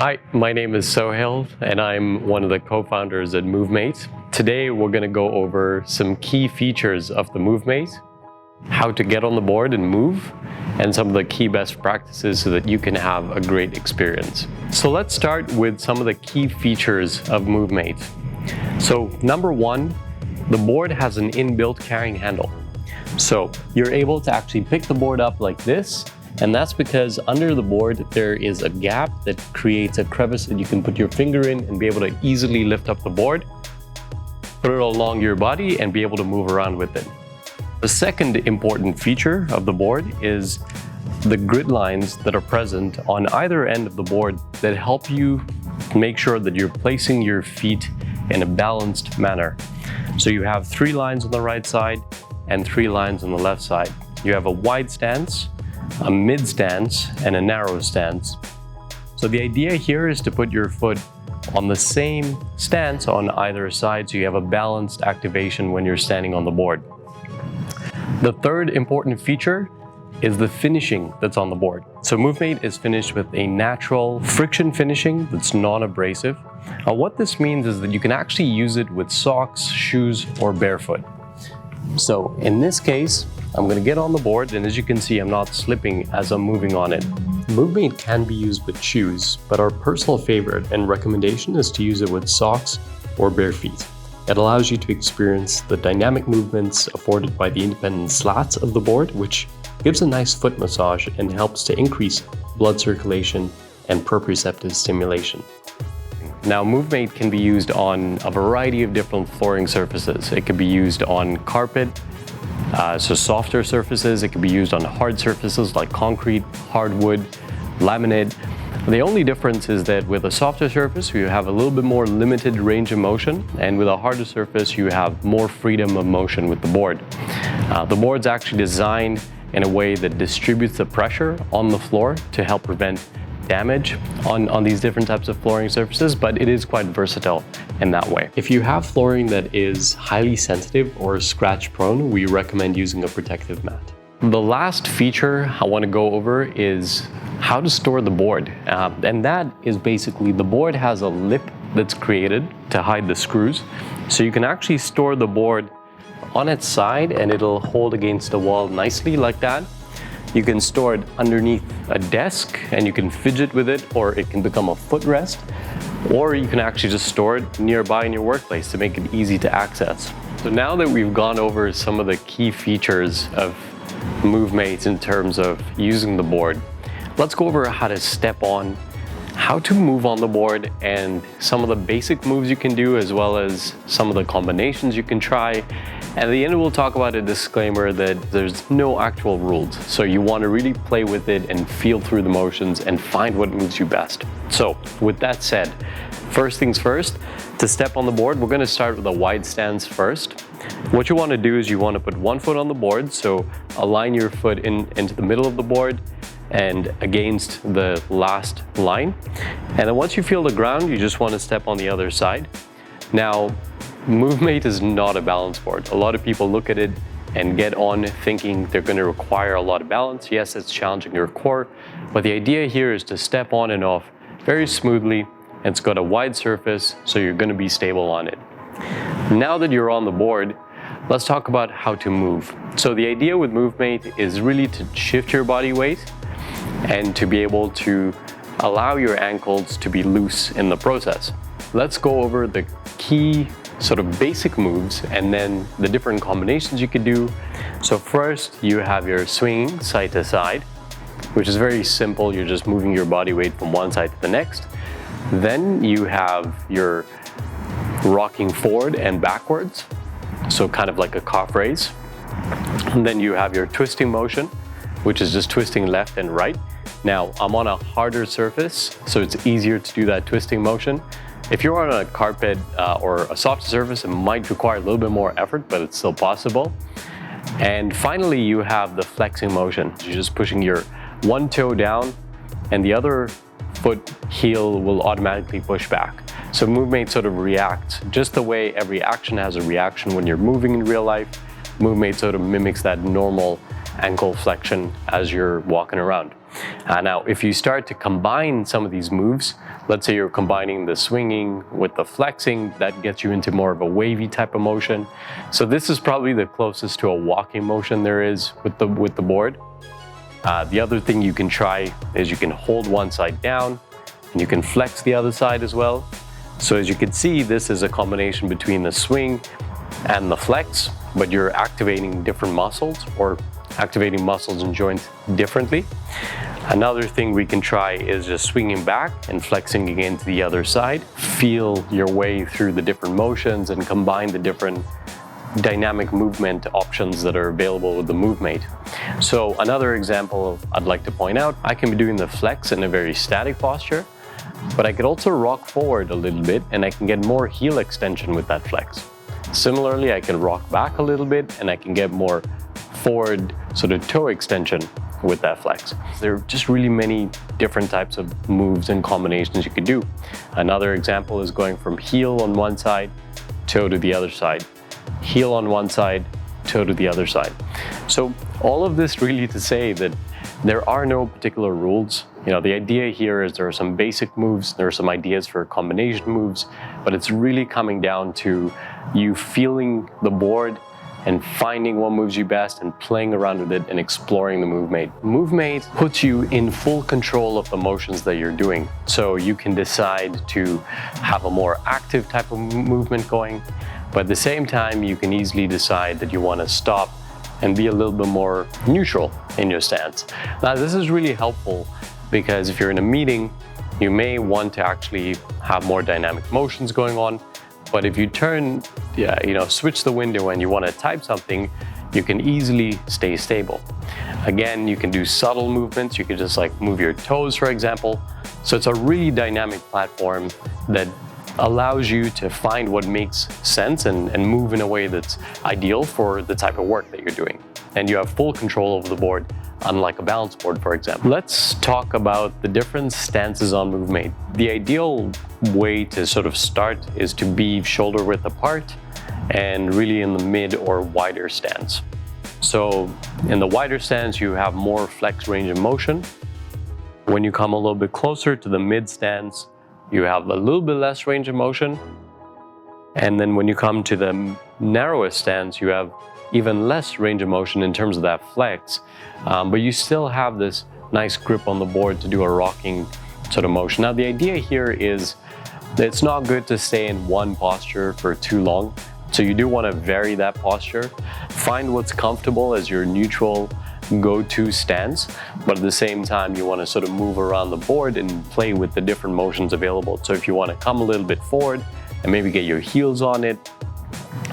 Hi, my name is Sohail and I'm one of the co-founders at Movemate. Today we're going to go over some key features of the Movemate, how to get on the board and move, and some of the key best practices so that you can have a great experience. So let's start with some of the key features of Movemate. So number one, the board has an inbuilt carrying handle. So you're able to actually pick the board up like this, and that's because under the board there is a gap that creates a crevice that you can put your finger in and be able to easily lift up the board, put it along your body and be able to move around with it. The second important feature of the board is the grid lines that are present on either end of the board that help you make sure that you're placing your feet in a balanced manner. So you have 3 lines on the right side and 3 lines on the left side. You have a wide stance, a mid stance, and a narrow stance. So the idea here is to put your foot on the same stance on either side so you have a balanced activation when you're standing on the board. The third important feature is the finishing that's on the board. So Movemate is finished with a natural friction finishing that's non-abrasive. What this means is that you can actually use it with socks, shoes, or barefoot. So in this case, I'm going to get on the board, and as you can see, I'm not slipping as I'm moving on it. Movemate can be used with shoes, but our personal favorite and recommendation is to use it with socks or bare feet. It allows you to experience the dynamic movements afforded by the independent slats of the board, which gives a nice foot massage and helps to increase blood circulation and proprioceptive stimulation. Now, Movemate can be used on a variety of different flooring surfaces. It can be used on carpet, so softer surfaces. It can be used on hard surfaces like concrete, hardwood, laminate. The only difference is that with a softer surface, you have a little bit more limited range of motion, and with a harder surface, you have more freedom of motion with the board. The board's actually designed in a way that distributes the pressure on the floor to help prevent damage on these different types of flooring surfaces, but it is quite versatile in that way. If you have flooring that is highly sensitive or scratch prone, we recommend using a protective mat. The last feature I want to go over is how to store the board. And that is basically the board has a lip that's created to hide the screws. So you can actually store the board on its side and it'll hold against the wall nicely like that. You can store it underneath a desk and you can fidget with it, or it can become a footrest, or you can actually just store it nearby in your workplace to make it easy to access. So now that we've gone over some of the key features of Movemate in terms of using the board, let's go over how to step on, how to move on the board, and some of the basic moves you can do, as well as some of the combinations you can try. And at the end, we'll talk about a disclaimer that there's no actual rules. So you want to really play with it and feel through the motions and find what moves you best. So with that said, first things first, to step on the board, we're going to start with a wide stance first. What you want to do is you want to put one foot on the board. So align your foot into the middle of the board and against the last line. And then once you feel the ground, you just want to step on the other side. Now, Movemate is not a balance board. A lot of people look at it and get on thinking they're going to require a lot of balance. Yes, it's challenging your core, but the idea here is to step on and off very smoothly. It's got a wide surface, so you're going to be stable on it. Now that you're on the board, let's talk about how to move. So the idea with Movemate is really to shift your body weight and to be able to allow your ankles to be loose in the process. Let's go over the key sort of basic moves and then the different combinations you could do. So first, you have your swinging side to side, which is very simple. You're just moving your body weight from one side to the next. Then you have your rocking forward and backwards, so kind of like a calf raise. And then you have your twisting motion, which is just twisting left and right. Now, I'm on a harder surface, so it's easier to do that twisting motion. If you're on a carpet or a soft surface, it might require a little bit more effort, but it's still possible. And finally, you have the flexing motion. You're just pushing your one toe down and the other foot heel will automatically push back. So Movemate sort of reacts just the way every action has a reaction when you're moving in real life. Movemate sort of mimics that normal ankle flexion as you're walking around. Now, if you start to combine some of these moves, let's say you're combining the swinging with the flexing, that gets you into more of a wavy type of motion. So this is probably the closest to a walking motion there is with the board. The other thing you can try is you can hold one side down and you can flex the other side as well. So as you can see, this is a combination between the swing and the flex, but you're activating different muscles or activating muscles and joints differently. Another thing we can try is just swinging back and flexing again to the other side. Feel your way through the different motions and combine the different dynamic movement options that are available with the Movemate. So another example I'd like to point out, I can be doing the flex in a very static posture, but I could also rock forward a little bit and I can get more heel extension with that flex. Similarly, I can rock back a little bit and I can get more forward sort of toe extension with that flex. There are just really many different types of moves and combinations you could do. Another example is going from heel on one side, toe to the other side, heel on one side, toe to the other side. So all of this really to say that there are no particular rules. You know, the idea here is there are some basic moves, there are some ideas for combination moves, but it's really coming down to you feeling the board and finding what moves you best and playing around with it and exploring the Movemate. Movemate puts you in full control of the motions that you're doing. So you can decide to have a more active type of movement going, but at the same time, you can easily decide that you want to stop and be a little bit more neutral in your stance. Now, this is really helpful because if you're in a meeting, you may want to actually have more dynamic motions going on. But if you switch the window and you want to type something, you can easily stay stable. Again, you can do subtle movements. You can just like move your toes, for example. So it's a really dynamic platform that allows you to find what makes sense and move in a way that's ideal for the type of work that you're doing. And you have full control over the board, unlike a balance board, for example. Let's talk about the different stances on Movemate. The ideal way to sort of start is to be shoulder width apart and really in the mid or wider stance. So in the wider stance, you have more flex range of motion. When you come a little bit closer to the mid stance, you have a little bit less range of motion. And then when you come to the narrowest stance, you have even less range of motion in terms of that flex, but you still have this nice grip on the board to do a rocking sort of motion. Now, the idea here is that it's not good to stay in one posture for too long. So you do want to vary that posture. Find what's comfortable as your neutral go-to stance, but at the same time, you want to sort of move around the board and play with the different motions available. So if you want to come a little bit forward and maybe get your heels on it,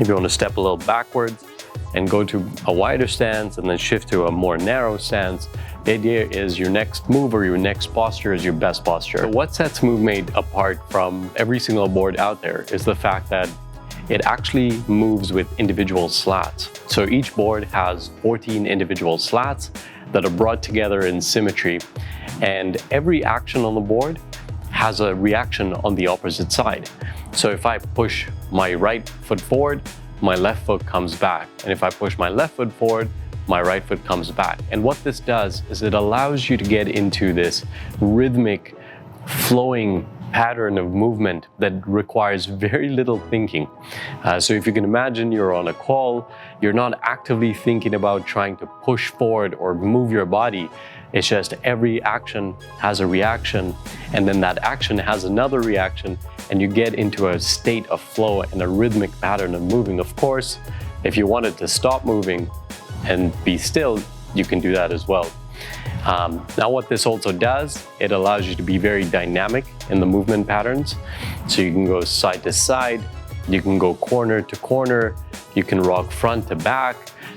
if you want to step a little backwards and go to a wider stance and then shift to a more narrow stance, the idea is your next move or your next posture is your best posture. So what sets Movemate apart from every single board out there is the fact that it actually moves with individual slats. So each board has 14 individual slats that are brought together in symmetry, and every action on the board has a reaction on the opposite side. So if I push my right foot forward, my left foot comes back. And if I push my left foot forward, my right foot comes back. And what this does is it allows you to get into this rhythmic, flowing pattern of movement that requires very little thinking. So if you can imagine you're on a call, you're not actively thinking about trying to push forward or move your body. It's just every action has a reaction, and then that action has another reaction, and you get into a state of flow and a rhythmic pattern of moving. Of course, if you wanted to stop moving and be still, you can do that as well. Now what this also does, it allows you to be very dynamic in the movement patterns. So you can go side to side, you can go corner to corner, you can rock front to back.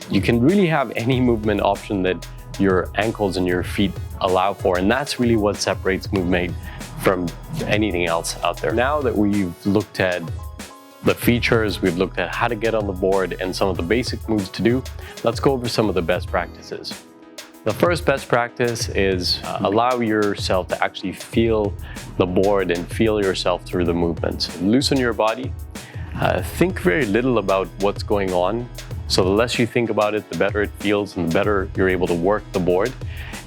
You can really have any movement option that your ankles and your feet allow for. And that's really what separates Movemate from anything else out there. Now that we've looked at the features, we've looked at how to get on the board and some of the basic moves to do, let's go over some of the best practices. The first best practice is allow yourself to actually feel the board and feel yourself through the movements. Loosen your body. Think very little about what's going on. So the less you think about it, the better it feels and the better you're able to work the board.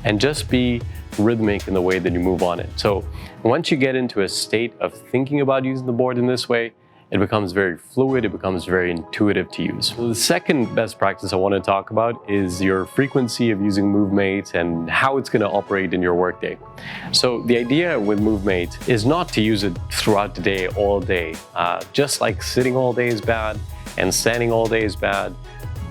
And just be rhythmic in the way that you move on it. So once you get into a state of thinking about using the board in this way, it becomes very fluid, it becomes very intuitive to use. So the second best practice I want to talk about is your frequency of using Movemate and how it's going to operate in your workday. So the idea with Movemate is not to use it throughout the day, all day. Just like sitting all day is bad and standing all day is bad,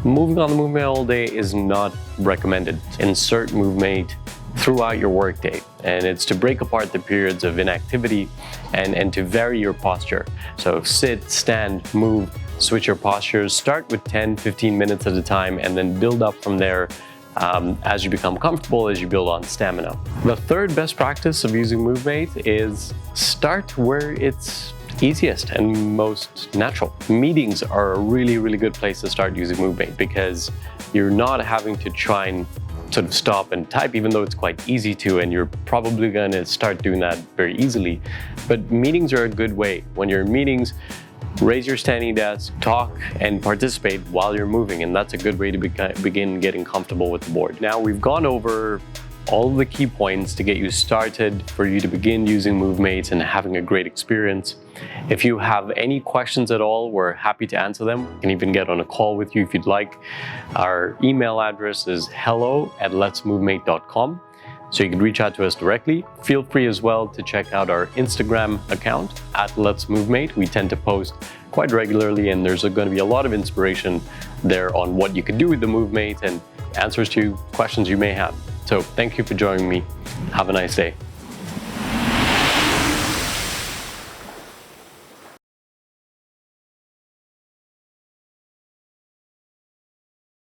moving on the Movemate all day is not recommended. Insert Movemate throughout your workday, and it's to break apart the periods of inactivity and to vary your posture. So sit, stand, move, switch your postures. Start with 10-15 minutes at a time and then build up from there as you become comfortable, as you build on stamina. The third best practice of using Movemate is start where it's easiest and most natural. Meetings are a really good place to start using Movemate because you're not having to try and sort of stop and type, even though it's quite easy to, and you're probably going to start doing that very easily. But meetings are a good way. When you're in meetings, raise your standing desk, talk, and participate while you're moving, and that's a good way to begin getting comfortable with the board. Now, we've gone over all of the key points to get you started for you to begin using Movemate and having a great experience. If you have any questions at all, we're happy to answer them. We can even get on a call with you if you'd like. Our email address is hello@letsmovemate.com, so you can reach out to us directly. Feel free as well to check out our Instagram account @letsmovemate. We tend to post quite regularly, and there's going to be a lot of inspiration there on what you can do with the Movemate and answers to questions you may have. So thank you for joining me. Have a nice day.